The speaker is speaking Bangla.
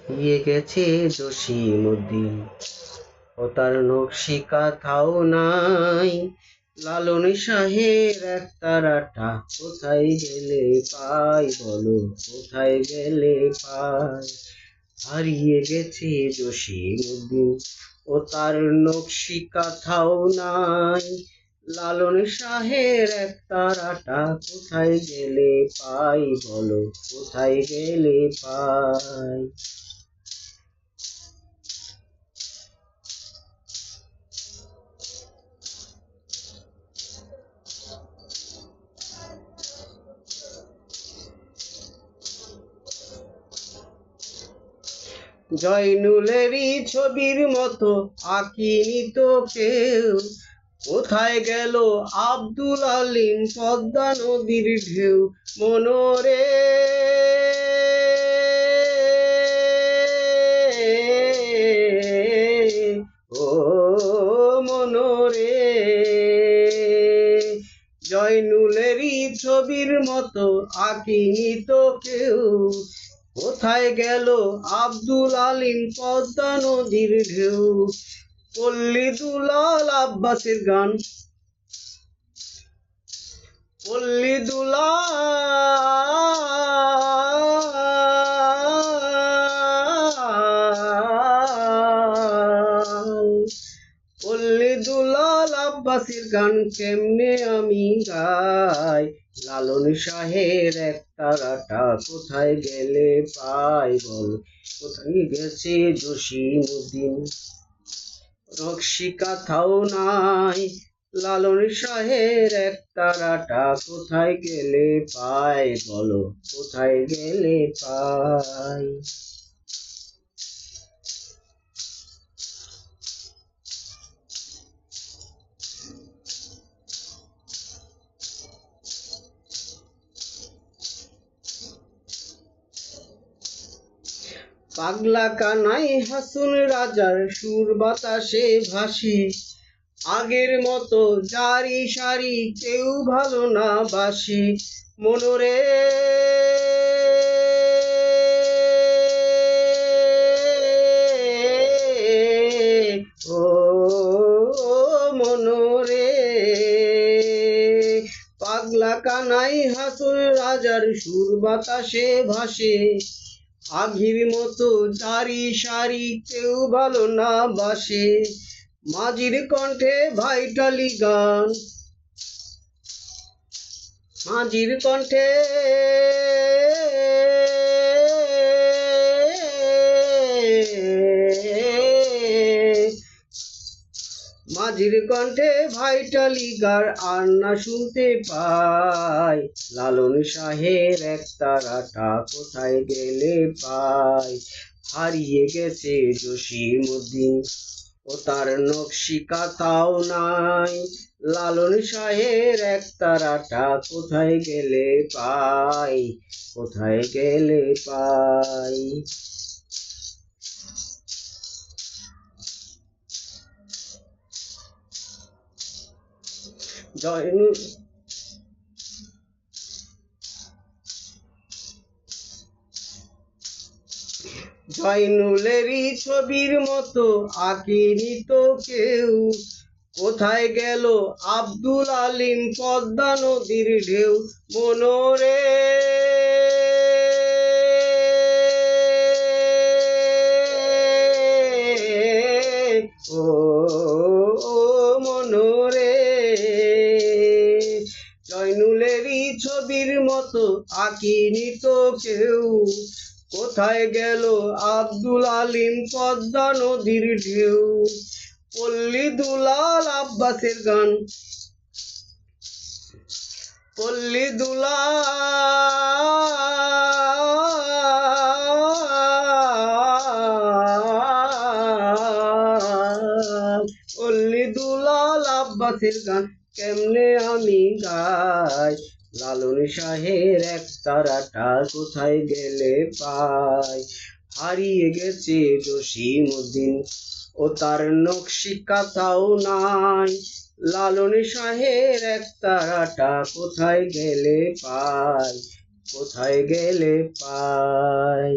হারিয়ে গেছে জসীমউদ্দিন, ও তার নকশি কাঁথাও নাই। লালন শাহের একতারাটা কোথায় গেলে পাই, বলো কোথায় গেলে পাই। হারিয়ে গেছে জসীমউদ্দিন, ও তার নকশি কাঁথাও নাই। লালন শাহের একতারাটা কোথায় গেলে পাই, বলো কোথায় গেলে পাই। জয়নুলেরই ছবির মতো আঁকিনি তো কেউ, কোথায় গেল আব্দুল আলিম পদ্মা নদীর ঢেউ। মনোরে ও মনোরে, জয়নুলেরই ছবির মতো আঁকিনি তো কেউ, কোথায় গেল আব্দুল আলিম পদ্মা নদীর ঢেউ। পল্লী দুলাল আব্বাসের গান, পল্লী দুলাল আব্বাসের গান কেমনে আমি গাই। লালন শাহের একতারাটা কোথায় গেলে পাই, বল কোথায় গেছে জসীমউদ্দিন, নকশি কাঁথাও নাই। লালন শাহের একতারাটা কোথায় গেলে পাই, বলো কোথায় গেলে পাই। পাগলা কানাই হাসুন রাজার সুর বাতাসে ভাসে, আগের মতো জারি সারি কেউ ভালো না বাসে। মনোরে ও মনোরে, পাগলা কানাই হাসুন রাজার সুর বাতাসে ভাসে, আগের মতো জারি সারি কেউ ভালো না বাসে। মাঝির কণ্ঠে ভাইটালি গান, মাঝির কণ্ঠে মাঝির কণ্ঠে ভাইটালি গান আর না শুনতে পাই। লালন শাহের একতারাটা কোথায় গেলে পাই। হারিয়ে গেছে জসীমউদ্দিন, ও তার নকশি কাঁথাও নাই। লালন শাহের একতারাটা কোথায় গেলে পাই, কোথায় গেলে পাই। জয়নুলেরই ছবির মতো আঁকিনি তো কেউ, কোথায় গেল আব্দুল আলিম পদ্মা নদীর ঢেউ। মনোরে ও মনোরে, জয়নুলেরই ছবির মতো আঁকিনি তো কেউ, কোথায় গেল আব্দুল আলিম পদ্মা নদীর ঢেউ। পল্লী দুলাল আব্বাসের গান, পল্লী দুলাল আব্বাসের গান কেমনে আমি গাই। লালন শাহের একতারাটা কোথায় গেলে পাই। হারিয়ে গেছে জসীমউদ্দিন, ও তার নকশি কাঁথাও নাই। লালন শাহের একতারাটা কোথায় গেলে পাই, কোথায় গেলে পাই।